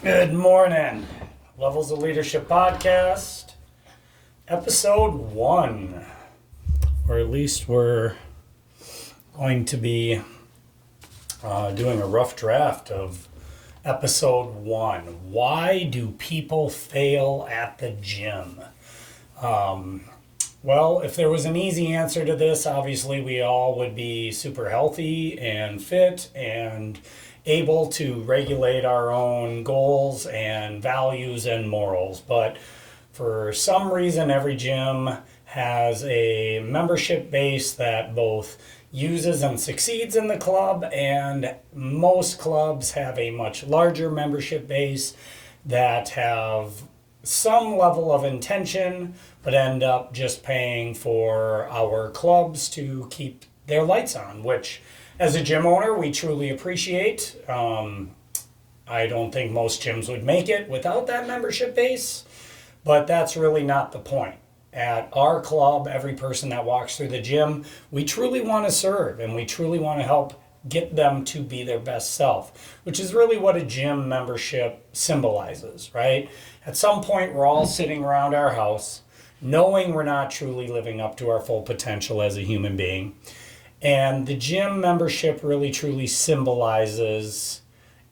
Good morning. Levels of Leadership Podcast, episode 1. Or at least we're going to be doing a rough draft of episode 1. Why do people fail at the gym? Well, if there was an easy answer to this, obviously we all would be super healthy and fit and able to regulate our own goals and values and morals. But for some reason, every gym has a membership base that both uses and succeeds in the club, and most clubs have a much larger membership base that have some level of intention but end up just paying for our clubs to keep their lights on, which as a gym owner we truly appreciate. I don't think most gyms would make it without that membership base, but that's really not the point. At our club, every person that walks through the gym, we truly want to serve and we truly want to help get them to be their best self, which is really what a gym membership symbolizes, right? At some point, we're all sitting around our house, knowing we're not truly living up to our full potential as a human being. And the gym membership really truly symbolizes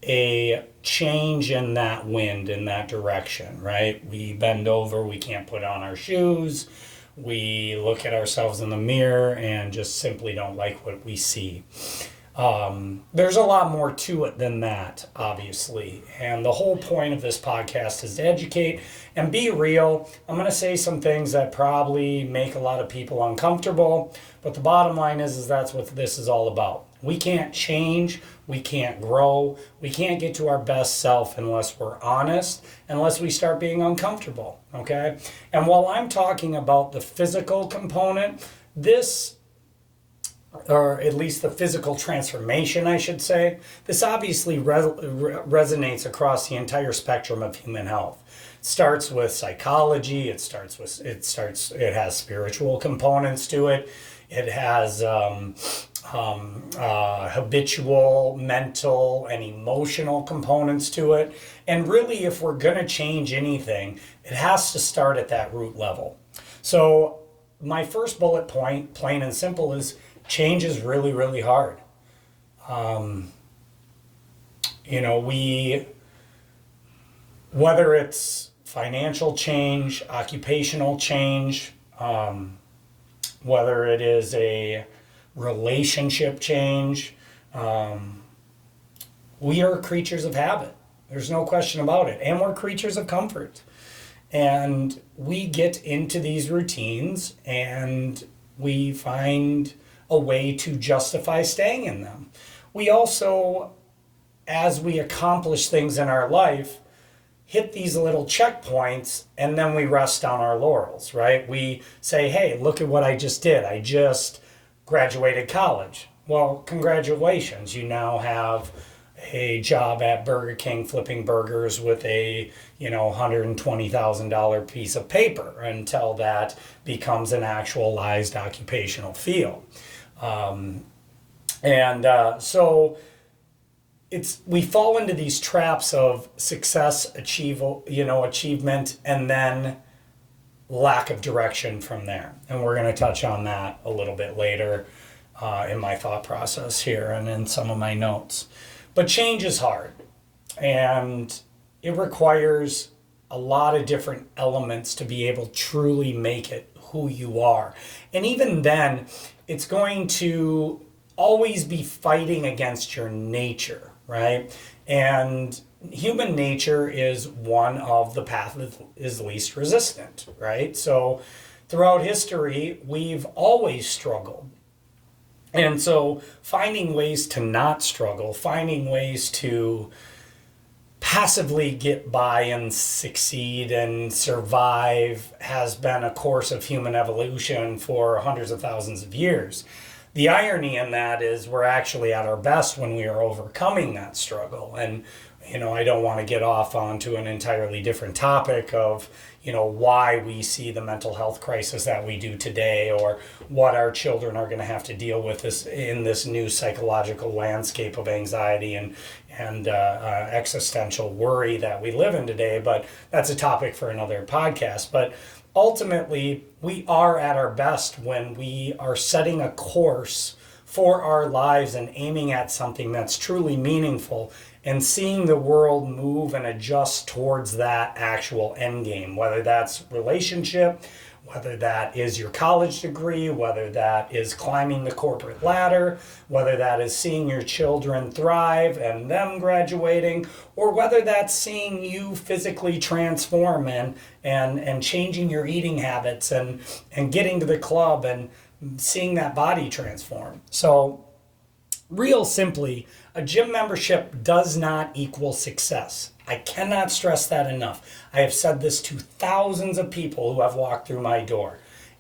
a change in that wind, in that direction, right? We bend over, we can't put on our shoes, we look at ourselves in the mirror and just simply don't like what we see. There's a lot more to it than that, obviously. And the whole point of this podcast is to educate and be real. I'm going to say some things that probably make a lot of people uncomfortable, but the bottom line is that's what this is all about. We can't change, we can't grow, we can't get to our best self unless we're honest, unless we start being uncomfortable, okay? And while I'm talking about the physical component, this, or at least the physical transformation, I should say, this obviously resonates across the entire spectrum of human health. It starts with psychology, it has spiritual components to it, it has habitual, mental, and emotional components to it. And really, if we're going to change anything, it has to start at that root level. So my first bullet point, plain and simple, is change is really, really hard. Whether it's financial change, occupational change, whether it is a relationship change, we are creatures of habit. There's no question about it. And we're creatures of comfort. And we get into these routines and we find a way to justify staying in them. We also, as we accomplish things in our life, hit these little checkpoints and then we rest on our laurels, right? We say, hey, look at what I just did. I just graduated college. Well, congratulations. You now have a job at Burger King flipping burgers with a $120,000 piece of paper until that becomes an actualized occupational field. So we fall into these traps of success, achievement, and then lack of direction from there. And we're going to touch on that a little bit later in my thought process here and in some of my notes. But change is hard, and it requires a lot of different elements to be able to truly make it who you are. And even then, it's going to always be fighting against your nature, right? And human nature is one of the path that is least resistant, right? So throughout history, we've always struggled. And so finding ways to not struggle, finding ways to passively get by and succeed and survive has been a course of human evolution for hundreds of thousands of years. The irony in that is we're actually at our best when we are overcoming that struggle. And I don't want to get off onto an entirely different topic of, why we see the mental health crisis that we do today, or what our children are going to have to deal with in this new psychological landscape of anxiety and existential worry that we live in today. But that's a topic for another podcast. But ultimately, we are at our best when we are setting a course for our lives and aiming at something that's truly meaningful and seeing the world move and adjust towards that actual end game, whether that's relationship, whether that is your college degree, whether that is climbing the corporate ladder, whether that is seeing your children thrive and them graduating, or whether that's seeing you physically transform and changing your eating habits and getting to the club and seeing that body transform. So real simply, a gym membership does not equal success. I cannot stress that enough. I have said this to thousands of people who have walked through my door.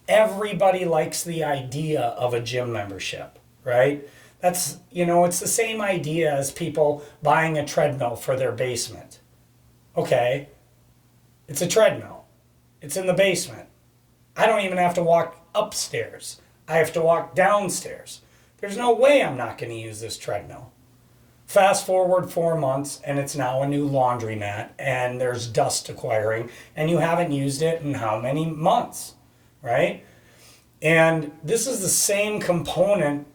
Everybody likes the idea of a gym membership, right? That's, it's the same idea as people buying a treadmill for their basement. Okay, it's a treadmill. It's in the basement. I don't even have to walk upstairs. I have to walk downstairs. There's no way I'm not going to use this treadmill. Fast forward 4 months and it's now a new laundromat and there's dust acquiring and you haven't used it in how many months, right? And this is the same component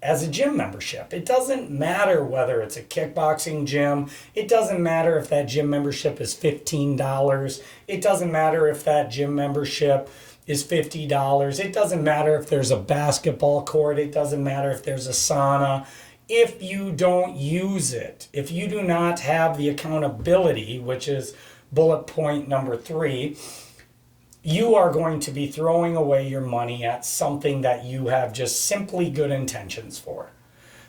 as a gym membership. It doesn't matter whether it's a kickboxing gym. It doesn't matter if that gym membership is $15. It doesn't matter if that gym membership is $50. It doesn't matter if there's a basketball court. It doesn't matter if there's a sauna. If you don't use it, if you do not have the accountability, which is bullet point number 3, you are going to be throwing away your money at something that you have just simply good intentions for.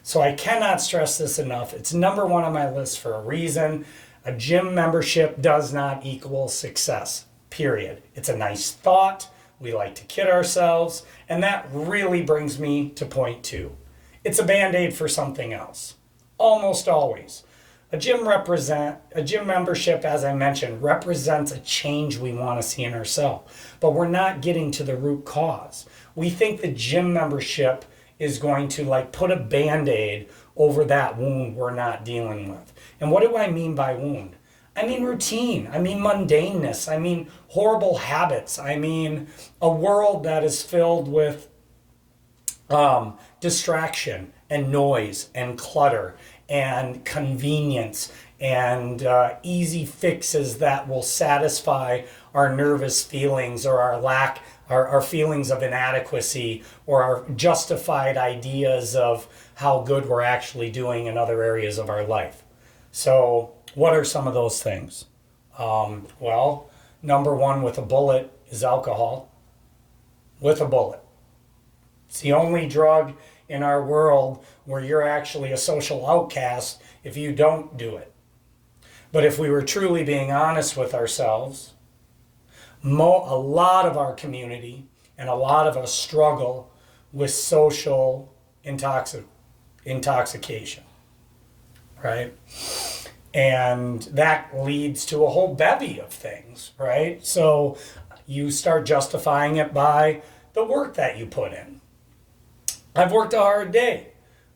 So I cannot stress this enough. It's number 1 on my list for a reason. A gym membership does not equal success, period. It's a nice thought. We like to kid ourselves. And that really brings me to point 2. It's a Band-Aid for something else. Almost always. A gym membership, as I mentioned, represents a change we want to see in ourselves. But we're not getting to the root cause. We think the gym membership is going to put a Band-Aid over that wound we're not dealing with. And what do I mean by wound? I mean routine. I mean mundaneness. I mean horrible habits. I mean a world that is filled with distraction and noise and clutter and convenience and easy fixes that will satisfy our nervous feelings or our feelings of inadequacy or our justified ideas of how good we're actually doing in other areas of our life. So what are some of those things? Well, number 1 with a bullet is alcohol. With a bullet. It's the only drug in our world where you're actually a social outcast if you don't do it. But if we were truly being honest with ourselves, a lot of our community and a lot of us struggle with social intoxication, right? And that leads to a whole bevy of things, right? So you start justifying it by the work that you put in. I've worked a hard day.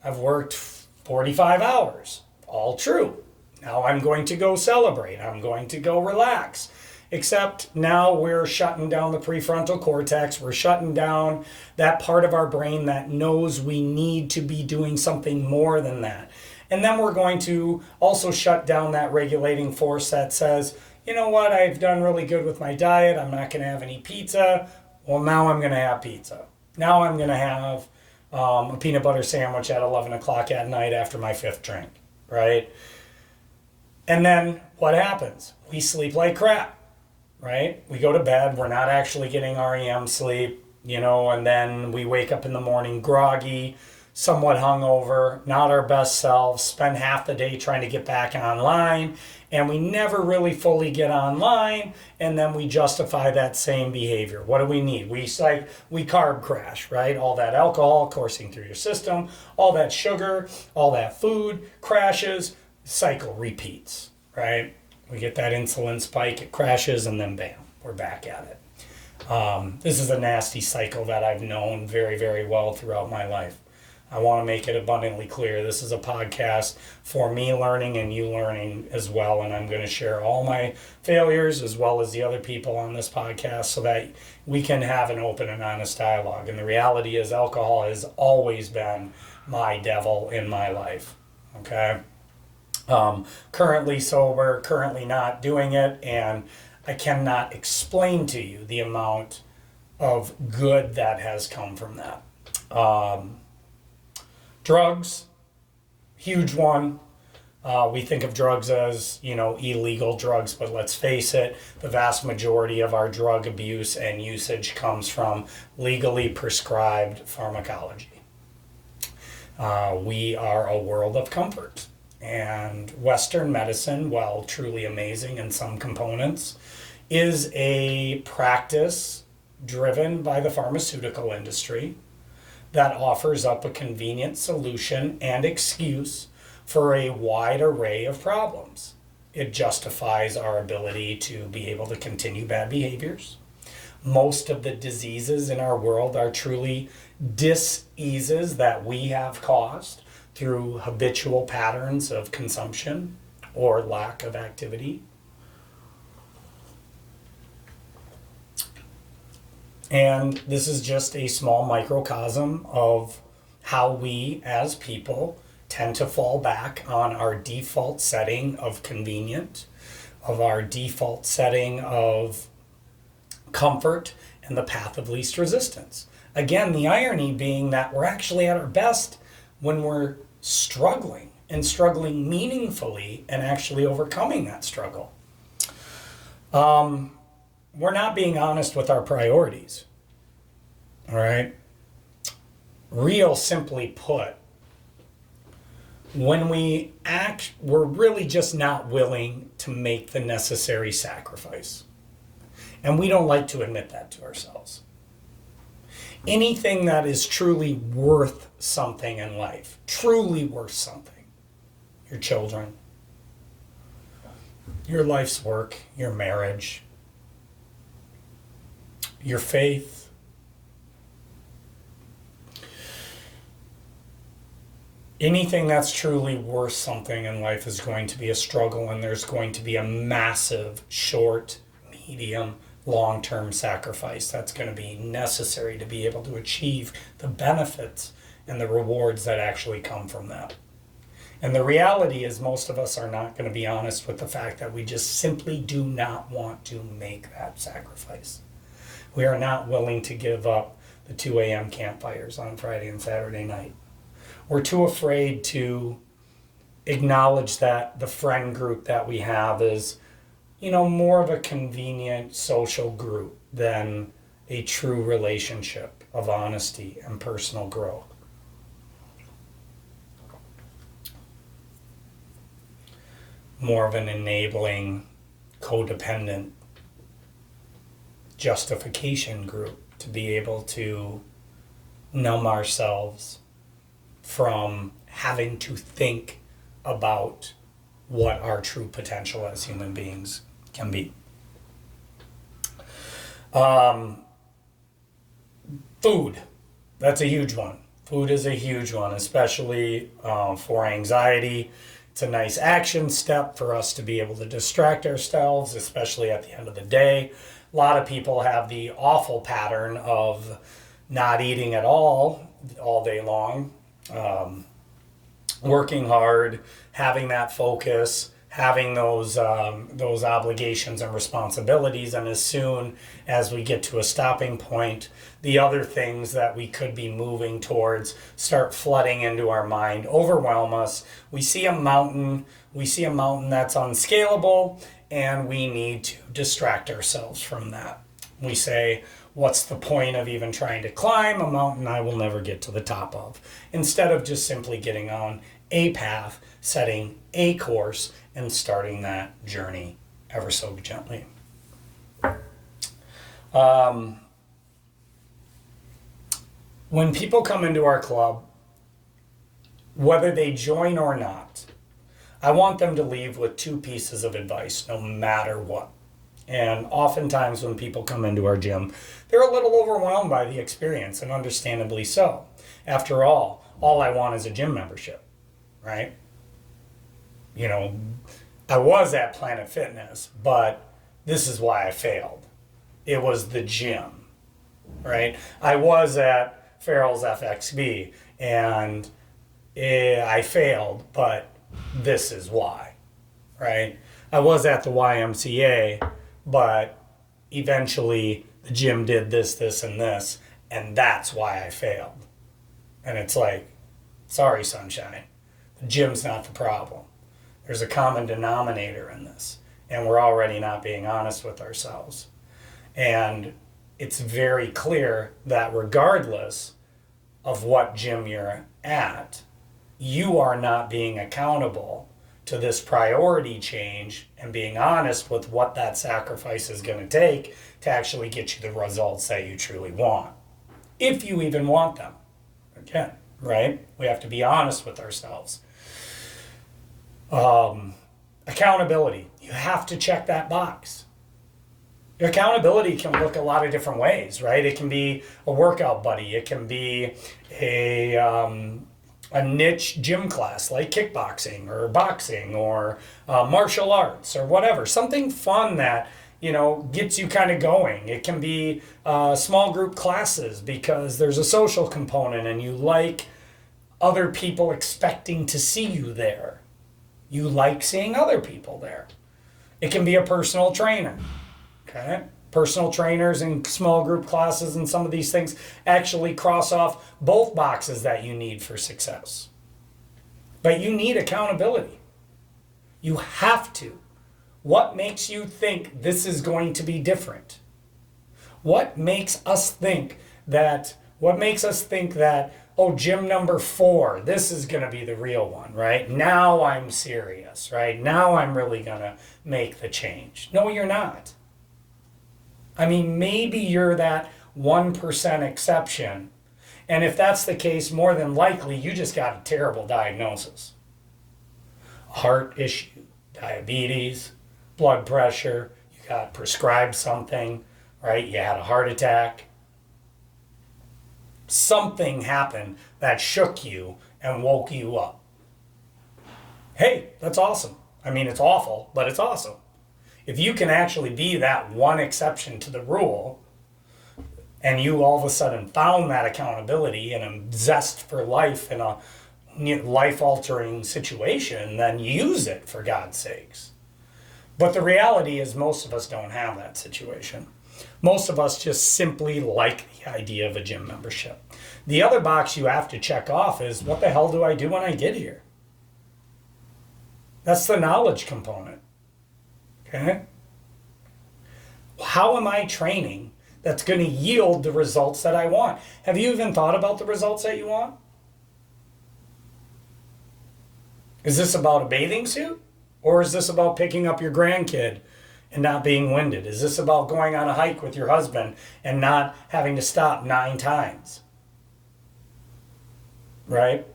I've worked 45 hours. All true. Now I'm going to go celebrate. I'm going to go relax. Except now we're shutting down the prefrontal cortex. We're shutting down that part of our brain that knows we need to be doing something more than that. And then we're going to also shut down that regulating force that says, you know what, I've done really good with my diet. I'm not going to have any pizza. Well, now I'm going to have pizza. Now I'm going to have a peanut butter sandwich at 11 o'clock at night after my 5th drink, right? And then what happens? We sleep like crap, right? We go to bed, we're not actually getting REM sleep, and then we wake up in the morning groggy, somewhat hungover, not our best selves, spend half the day trying to get back online, and we never really fully get online, and then we justify that same behavior. What do we need? We carb crash, right? All that alcohol coursing through your system, all that sugar, all that food crashes, cycle repeats. right? We get that insulin spike, it crashes, and then bam, we're back at it. This is a nasty cycle that I've known very, very well throughout my life. I want to make it abundantly clear. This is a podcast for me learning and you learning as well. And I'm going to share all my failures as well as the other people on this podcast so that we can have an open and honest dialogue. And the reality is, alcohol has always been my devil in my life. Okay? Currently sober, currently not doing it. And I cannot explain to you the amount of good that has come from that. Drugs, huge one. We think of drugs as, illegal drugs, but let's face it, the vast majority of our drug abuse and usage comes from legally prescribed pharmacology. We are a world of comfort. And Western medicine, while truly amazing in some components, is a practice driven by the pharmaceutical industry that offers up a convenient solution and excuse for a wide array of problems. It justifies our ability to be able to continue bad behaviors. Most of the diseases in our world are truly diseases that we have caused through habitual patterns of consumption or lack of activity. And this is just a small microcosm of how we as people tend to fall back on our default setting of convenient, of our default setting of comfort and the path of least resistance. Again, the irony being that we're actually at our best when we're struggling and struggling meaningfully and actually overcoming that struggle. We're not being honest with our priorities. All right? Real simply put, when we act, we're really just not willing to make the necessary sacrifice. And we don't like to admit that to ourselves. Anything that is truly worth something in life, truly worth something, your children, your life's work, your marriage, your faith, anything that's truly worth something in life is going to be a struggle, and there's going to be a massive short, medium, long-term sacrifice that's going to be necessary to be able to achieve the benefits and the rewards that actually come from that. And the reality is most of us are not going to be honest with the fact that we just simply do not want to make that sacrifice. We are not willing to give up the 2 a.m. campfires on Friday and Saturday night. We're too afraid to acknowledge that the friend group that we have is, more of a convenient social group than a true relationship of honesty and personal growth. More of an enabling, codependent justification group to be able to numb ourselves from having to think about what our true potential as human beings can be. Food, that's a huge one. Food is a huge one, especially for anxiety. It's a nice action step for us to be able to distract ourselves, especially at the end of the day. A lot of people have the awful pattern of not eating at all day long, working hard, having that focus, having those obligations and responsibilities, and as soon as we get to a stopping point, the other things that we could be moving towards start flooding into our mind, overwhelm us. We see a mountain that's unscalable, and we need to distract ourselves from that. We say, what's the point of even trying to climb a mountain I will never get to the top of? Instead of just simply getting on a path, setting a course, and starting that journey ever so gently. When people come into our club, whether they join or not, I want them to leave with two pieces of advice, no matter what. And oftentimes when people come into our gym, they're a little overwhelmed by the experience, and understandably so. After all I want is a gym membership, right? You know, I was at Planet Fitness, but this is why I failed. It was the gym, right? I was at Farrell's FXB, and I failed, but this is why, right? I was at the YMCA, but eventually the gym did this, this, and this, and that's why I failed. And it's like, sorry, sunshine, the gym's not the problem. There's a common denominator in this, and we're already not being honest with ourselves. And it's very clear that regardless of what gym you're at, you are not being accountable to this priority change and being honest with what that sacrifice is going to take to actually get you the results that you truly want. If you even want them. Again, right? We have to be honest with ourselves. Accountability. You have to check that box. Accountability can look a lot of different ways, right? It can be a workout buddy. It can be a niche gym class like kickboxing or boxing or martial arts or whatever. Something fun that, gets you kind of going. It can be small group classes because there's a social component and you like other people expecting to see you there. You like seeing other people there. It can be a personal trainer. Okay? Personal trainers and small group classes and some of these things actually cross off both boxes that you need for success. But you need accountability. You have to. What makes you think this is going to be different? What makes us think that, oh, gym number 4, this is going to be the real one, right? Now I'm serious, right? Now I'm really going to make the change. No, you're not. I mean, maybe you're that 1% exception. And if that's the case, more than likely, you just got a terrible diagnosis. Heart issue, diabetes, blood pressure, you got prescribed something, right? You had a heart attack. Something happened that shook you and woke you up. Hey, that's awesome. I mean, it's awful, but it's awesome. If you can actually be that one exception to the rule, and you all of a sudden found that accountability and a zest for life in a life-altering situation, then use it, for God's sakes. But the reality is most of us don't have that situation. Most of us just simply like the idea of a gym membership. The other box you have to check off is, what the hell do I do when I get here? That's the knowledge component. Okay? How am I training that's going to yield the results that I want? Have you even thought about the results that you want? Is this about a bathing suit? Or is this about picking up your grandkid and not being winded? Is this about going on a hike with your husband and not having to stop 9 times? Right?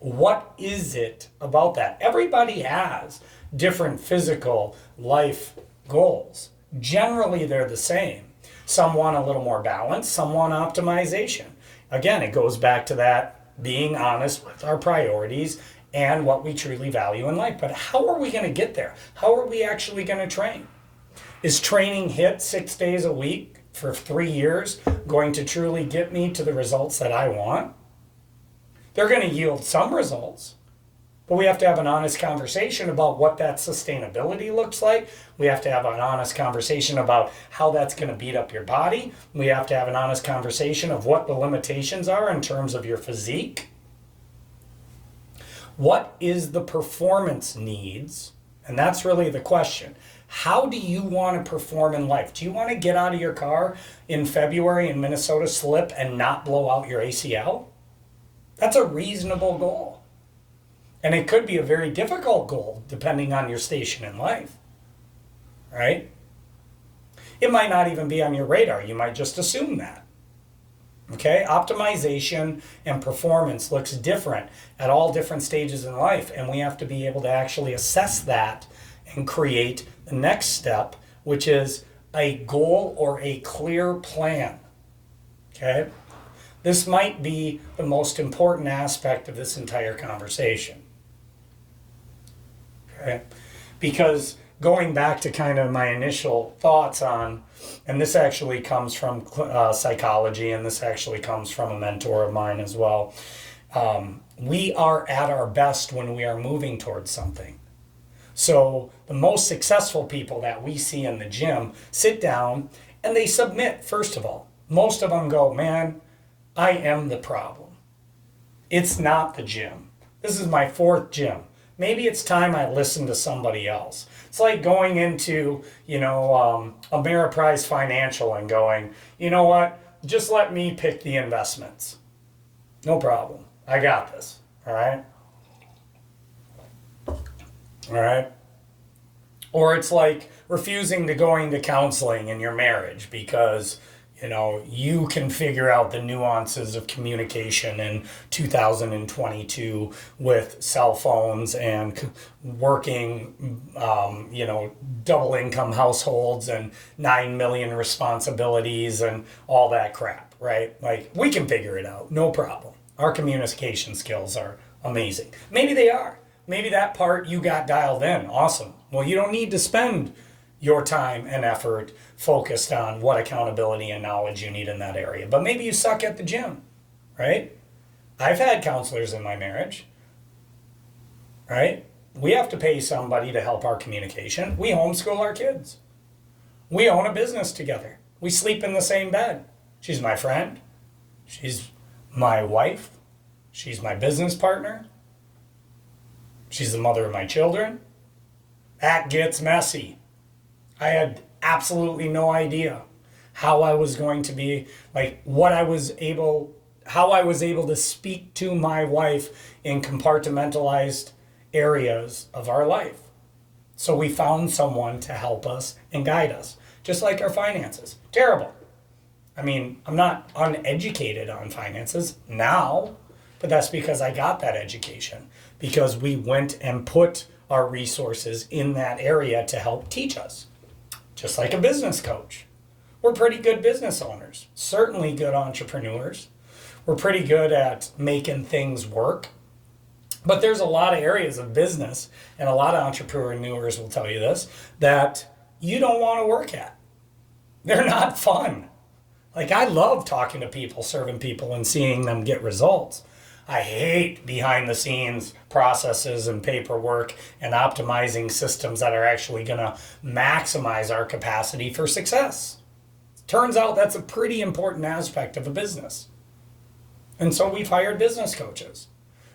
What is it about that? Everybody has different physical life goals. Generally, they're the same. Some want a little more balance, some want optimization. Again, it goes back to that being honest with our priorities and what we truly value in life. But how are we going to get there? How are we actually going to train? Is training HIIT 6 days a week for 3 years going to truly get me to the results that I want? They're going to yield some results, but we have to have an honest conversation about what that sustainability looks like. We have to have an honest conversation about how that's going to beat up your body. We have to have an honest conversation of what the limitations are in terms of your physique. What is the performance needs? And that's really the question. How do you want to perform in life? Do you want to get out of your car in February in Minnesota, slip, and not blow out your ACL? That's a reasonable goal. And it could be a very difficult goal depending on your station in life, right? It might not even be on your radar. You might just assume that. Okay, optimization and performance looks different at all different stages in life, and we have to be able to actually assess that and create the next step, which is a goal or a clear plan. Okay, this might be the most important aspect of this entire conversation. Okay, because going back to kind of my initial thoughts on, and this actually comes from psychology, and this actually comes from a mentor of mine as well. We are at our best when we are moving towards something. So the most successful people that we see in the gym sit down and they submit, first of all. Most of them go, man, I am the problem. It's not the gym. This is my fourth gym. Maybe it's time I listen to somebody else. It's like going into, Ameriprise Financial and going, you know what? Just let me pick the investments. No problem. I got this. All right? All right? Or it's like refusing to going to counseling in your marriage because you can figure out the nuances of communication in 2022 with cell phones and working, double income households and 9 million responsibilities and all that crap, right? Like, we can figure it out, no problem. Our communication skills are amazing. Maybe they are. Maybe that part you got dialed in. Awesome. Well, you don't need to spend your time and effort focused on what accountability and knowledge you need in that area. But maybe you suck at the gym, right? I've had counselors in my marriage, right? We have to pay somebody to help our communication. We homeschool our kids. We own a business together. We sleep in the same bed. She's my friend. She's my wife. She's my business partner. She's the mother of my children. That gets messy. I had absolutely no idea how I was going to be, how I was able to speak to my wife in compartmentalized areas of our life. So we found someone to help us and guide us, just like our finances. Terrible. I mean, I'm not uneducated on finances now, but that's because I got that education, because we went and put our resources in that area to help teach us. Just like a business coach. We're pretty good business owners, certainly good entrepreneurs. We're pretty good at making things work. But there's a lot of areas of business, and a lot of entrepreneurs will tell you this, that you don't want to work at. They're not fun. Like, I love talking to people, serving people, and seeing them get results. I hate behind the scenes processes and paperwork and optimizing systems that are actually going to maximize our capacity for success. Turns out that's a pretty important aspect of a business. And so we've hired business coaches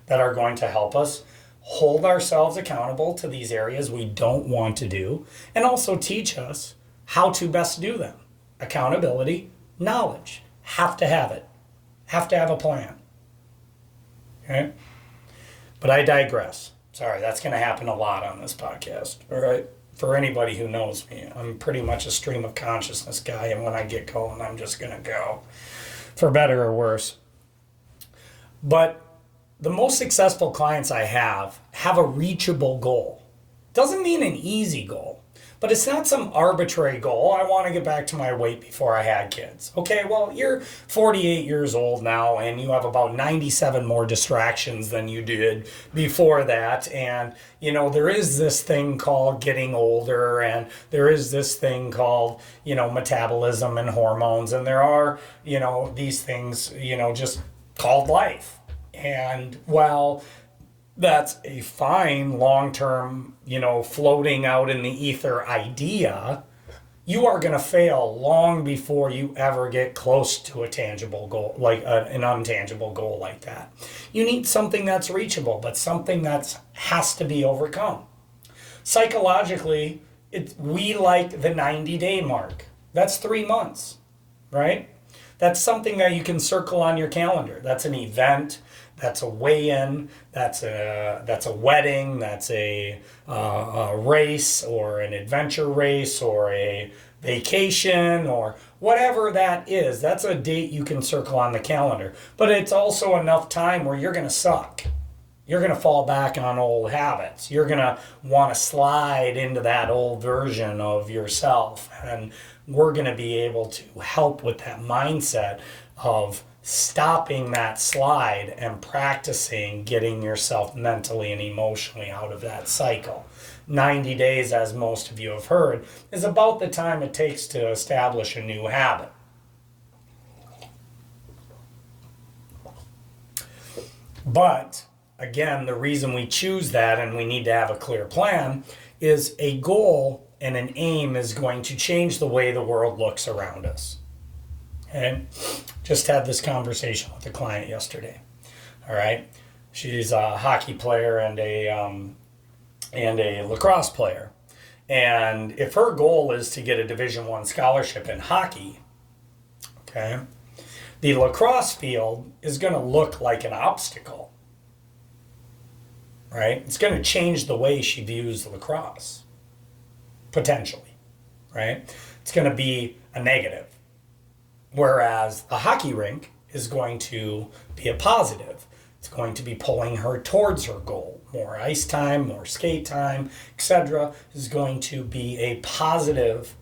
that are going to help us hold ourselves accountable to these areas we don't want to do, and also teach us how to best do them. Accountability, knowledge, have to have it. Have to have a plan. Okay? But I digress. Sorry, that's going to happen a lot on this podcast. All right? For anybody who knows me, I'm pretty much a stream of consciousness guy, and when I get going, I'm just going to go, for better or worse. But the most successful clients I have a reachable goal. Doesn't mean an easy goal. But it's not some arbitrary goal. I want to get back to my weight before I had kids. Okay, well, you're 48 years old now, and you have about 97 more distractions than you did before that. And, there is this thing called getting older, and there is this thing called, metabolism and hormones. And there are, these things, just called life. And while that's a fine long-term, floating out in the ether idea, you are going to fail long before you ever get close to a tangible goal, like an untangible goal like that. You need something that's reachable, but something that has to be overcome. Psychologically, we like the 90-day mark. That's 3 months, right? That's something that you can circle on your calendar. That's an event. That's a weigh-in, that's a wedding, that's a race or an adventure race or a vacation or whatever that is. That's a date you can circle on the calendar. But it's also enough time where you're going to suck. You're going to fall back on old habits. You're going to want to slide into that old version of yourself. And we're going to be able to help with that mindset of stopping that slide and practicing getting yourself mentally and emotionally out of that cycle. 90 days, as most of you have heard, is about the time it takes to establish a new habit. But again, the reason we choose that and we need to have a clear plan is a goal and an aim is going to change the way the world looks around us. And just had this conversation with a client yesterday. All right, she's a hockey player and a lacrosse player, and if her goal is to get a Division I scholarship in hockey, okay, the lacrosse field is going to look like an obstacle, right? It's going to change the way she views lacrosse, potentially, right? It's going to be a negative. Whereas a hockey rink is going to be a positive. It's going to be pulling her towards her goal. More ice time, more skate time, etc. is going to be a positive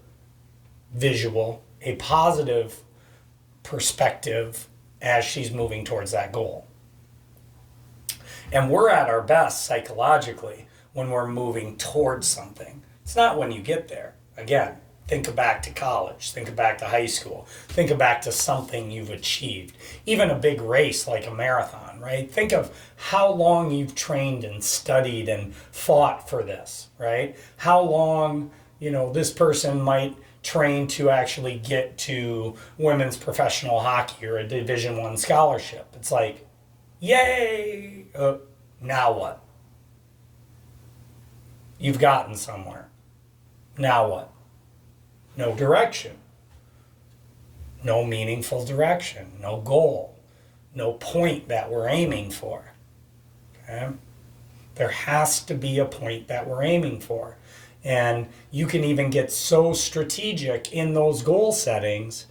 visual, a positive perspective as she's moving towards that goal. And we're at our best psychologically when we're moving towards something. It's not when you get there. Again, think back to college, think back to high school, think back to something you've achieved. Even a big race like a marathon, right? Think of how long you've trained and studied and fought for this, right? How long, this person might train to actually get to women's professional hockey or a Division I scholarship. It's like, yay! Now what? You've gotten somewhere. Now what? No direction, no meaningful direction, no goal, no point that we're aiming for. Okay? There has to be a point that we're aiming for. And you can even get so strategic in those goal settings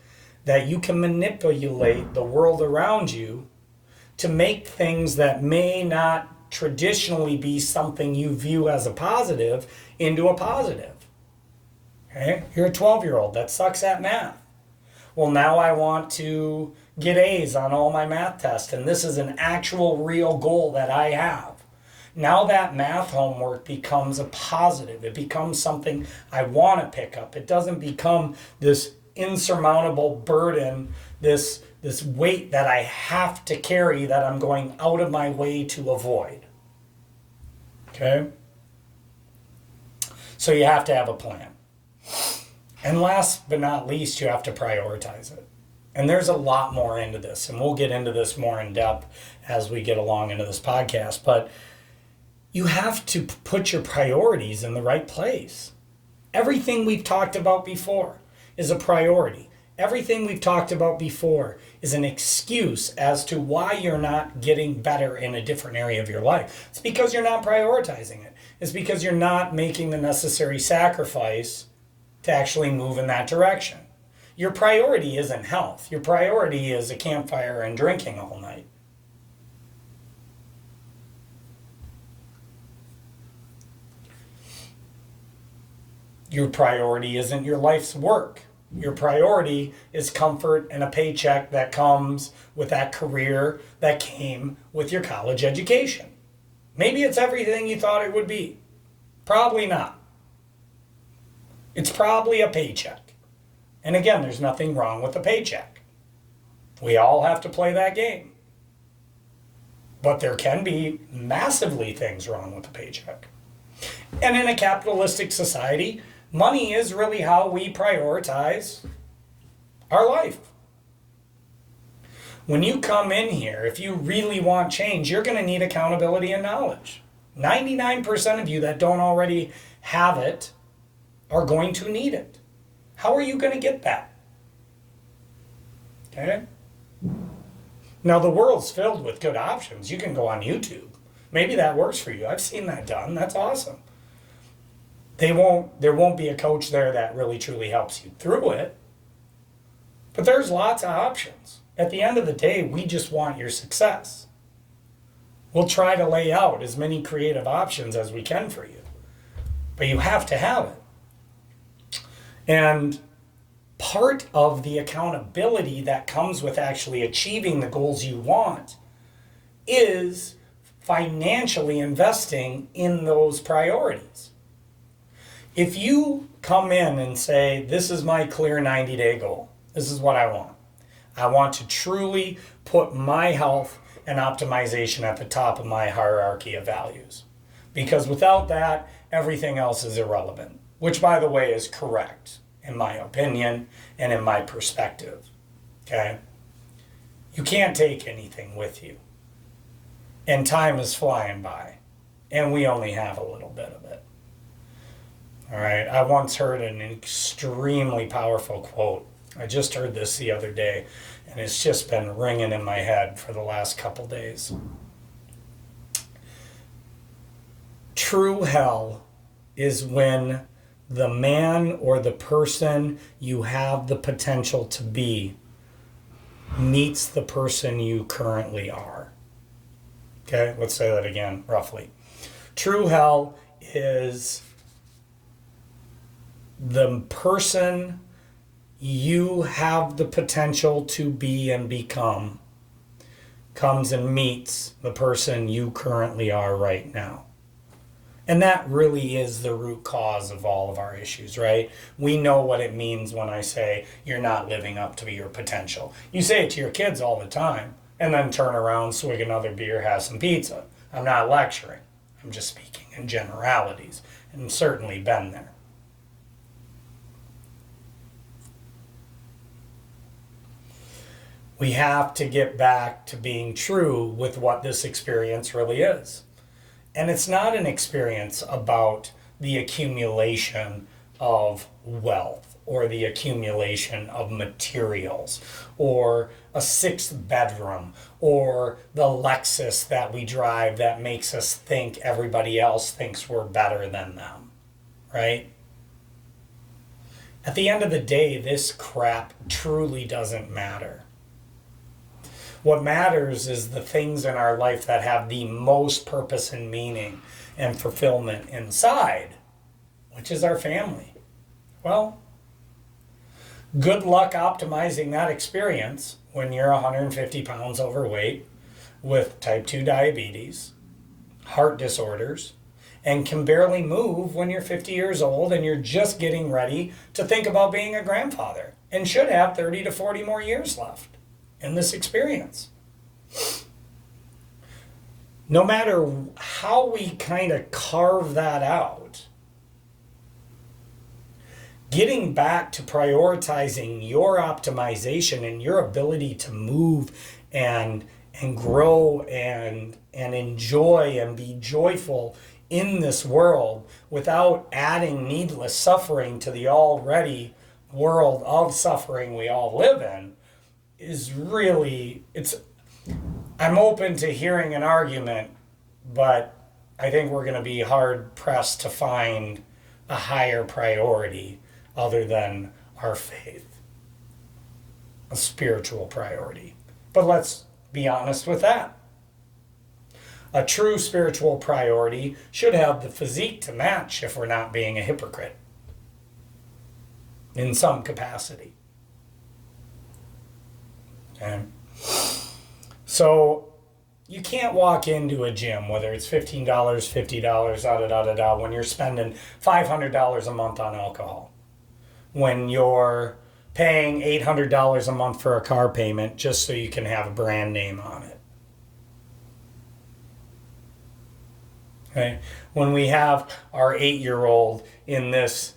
that you can manipulate the world around you to make things that may not traditionally be something you view as a positive into a positive. Okay? You're a 12-year-old that sucks at math. Well, now I want to get A's on all my math tests, and this is an actual real goal that I have. Now that math homework becomes a positive. It becomes something I want to pick up. It doesn't become this insurmountable burden, this weight that I have to carry that I'm going out of my way to avoid. Okay? So you have to have a plan. And last but not least, you have to prioritize it. And there's a lot more into this, and we'll get into this more in depth as we get along into this podcast. But you have to put your priorities in the right place. Everything we've talked about before is a priority. Everything we've talked about before is an excuse as to why you're not getting better in a different area of your life. It's because you're not prioritizing it. It's because you're not making the necessary sacrifice to actually move in that direction. Your priority isn't health. Your priority is a campfire and drinking all night. Your priority isn't your life's work. Your priority is comfort and a paycheck that comes with that career that came with your college education. Maybe it's everything you thought it would be. Probably not. It's probably a paycheck. And again, there's nothing wrong with a paycheck. We all have to play that game. But there can be massively things wrong with a paycheck. And in a capitalistic society, money is really how we prioritize our life. When you come in here, if you really want change, you're going to need accountability and knowledge. 99% of you that don't already have it are going to need it. How are you going to get that? Okay? Now, the world's filled with good options. You can go on YouTube. Maybe that works for you. I've seen that done. That's awesome. There won't be a coach there that really truly helps you through it. But there's lots of options. At the end of the day, we just want your success. We'll try to lay out as many creative options as we can for you. But you have to have it. And part of the accountability that comes with actually achieving the goals you want is financially investing in those priorities. If you come in and say, this is my clear 90-day goal, this is what I want. I want to truly put my health and optimization at the top of my hierarchy of values. Because without that, everything else is irrelevant, which, by the way, is correct in my opinion and in my perspective. Okay? You can't take anything with you. And time is flying by. And we only have a little bit of it. All right? I once heard an extremely powerful quote. I just heard this the other day, and it's just been ringing in my head for the last couple days. True hell is when the man or the person you have the potential to be meets the person you currently are. Okay, let's say that again, roughly. True hell is the person you have the potential to be and become comes and meets the person you currently are right now. And that really is the root cause of all of our issues, right? We know what it means when I say you're not living up to your potential. You say it to your kids all the time, and then turn around, swig another beer, have some pizza. I'm not lecturing. I'm just speaking in generalities, and certainly been there. We have to get back to being true with what this experience really is. And it's not an experience about the accumulation of wealth or the accumulation of materials or a sixth bedroom or the Lexus that we drive that makes us think everybody else thinks we're better than them, right? At the end of the day, this crap truly doesn't matter. What matters is the things in our life that have the most purpose and meaning and fulfillment inside, which is our family. Well, good luck optimizing that experience when you're 150 pounds overweight with type 2 diabetes, heart disorders, and can barely move when you're 50 years old and you're just getting ready to think about being a grandfather and should have 30 to 40 more years left in this experience. No matter how we kind of carve that out, getting back to prioritizing your optimization and your ability to move and grow and enjoy and be joyful in this world without adding needless suffering to the already world of suffering we all live in is really, I'm open to hearing an argument, but I think we're going to be hard pressed to find a higher priority other than our faith, a spiritual priority. But let's be honest with that. A true spiritual priority should have the physique to match if we're not being a hypocrite in some capacity. Okay. So you can't walk into a gym, whether it's $15, $50, when you're spending $500 a month on alcohol, when you're paying $800 a month for a car payment just so you can have a brand name on it. Okay. When we have our 8-year-old in this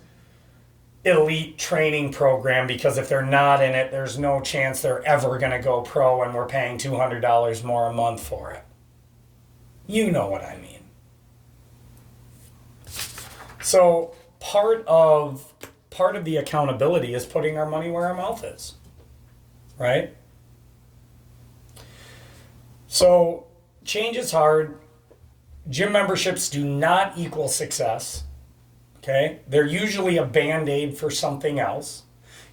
elite training program, because if they're not in it, there's no chance they're ever going to go pro, and we're paying $200 more a month for it. You know what I mean. So part of the accountability is putting our money where our mouth is, right? So change is hard. Gym memberships do not equal success. Okay? They're usually a band-aid for something else.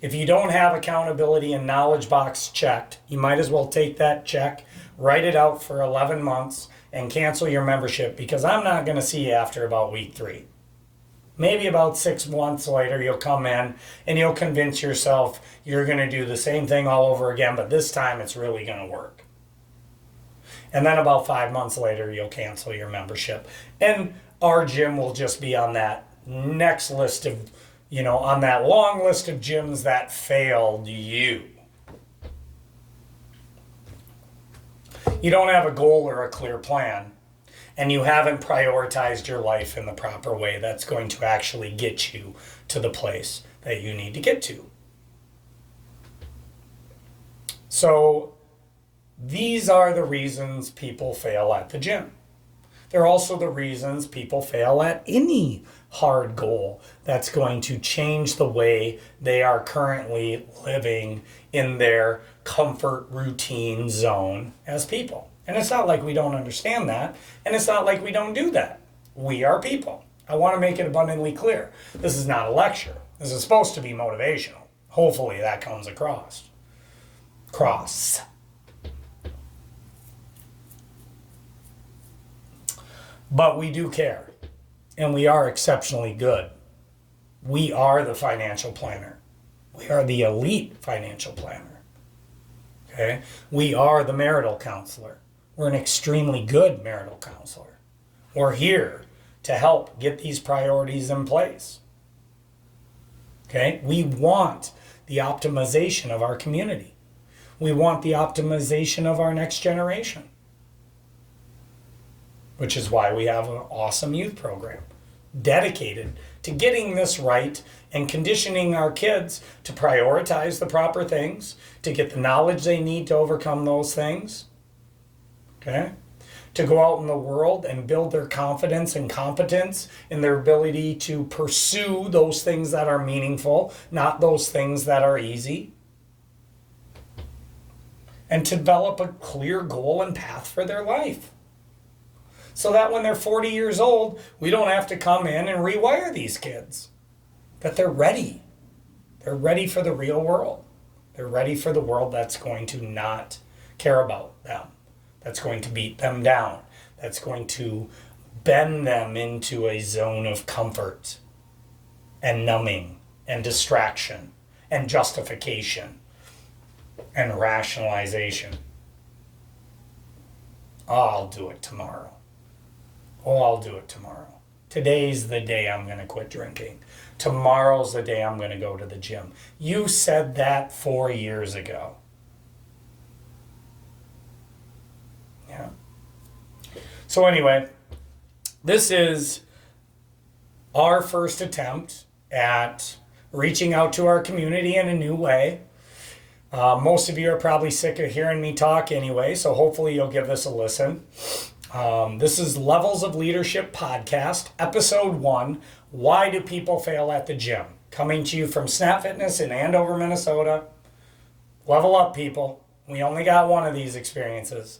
If you don't have accountability and knowledge box checked, you might as well take that check, write it out for 11 months, and cancel your membership, because I'm not going to see you after about week 3. Maybe about 6 months later, you'll come in and you'll convince yourself you're going to do the same thing all over again, but this time it's really going to work. And then about 5 months later, you'll cancel your membership. And our gym will just be on that next list of, on that long list of gyms that failed you. You don't have a goal or a clear plan, and you haven't prioritized your life in the proper way that's going to actually get you to the place that you need to get to. So these are the reasons people fail at the gym. They're also the reasons people fail at any hard goal that's going to change the way they are currently living in their comfort routine zone as people. And it's not like we don't understand that, and it's not like we don't do that. We are people. I want to make it abundantly clear. This is not a lecture. This is supposed to be motivational. Hopefully that comes across. But we do care, and we are exceptionally good. We are the financial planner. We are the elite financial planner. Okay? We are the marital counselor. We're an extremely good marital counselor. We're here to help get these priorities in place. Okay? We want the optimization of our community. We want the optimization of our next generation, which is why we have an awesome youth program dedicated to getting this right and conditioning our kids to prioritize the proper things, to get the knowledge they need to overcome those things, okay? To go out in the world and build their confidence and competence in their ability to pursue those things that are meaningful, not those things that are easy. And to develop a clear goal and path for their life, so that when they're 40 years old, we don't have to come in and rewire these kids. That they're ready. They're ready for the real world. They're ready for the world that's going to not care about them, that's going to beat them down, that's going to bend them into a zone of comfort and numbing and distraction and justification and rationalization. Oh, I'll do it tomorrow. Oh, I'll do it tomorrow. Today's the day I'm going to quit drinking. Tomorrow's the day I'm going to go to the gym. You said that 4 years ago. Yeah. So anyway, this is our first attempt at reaching out to our community in a new way. Most of you are probably sick of hearing me talk anyway, so hopefully you'll give this a listen. This is Levels of Leadership Podcast, Episode 1, Why Do People Fail at the Gym? Coming to you from Snap Fitness in Andover, Minnesota. Level up, people. We only got one of these experiences.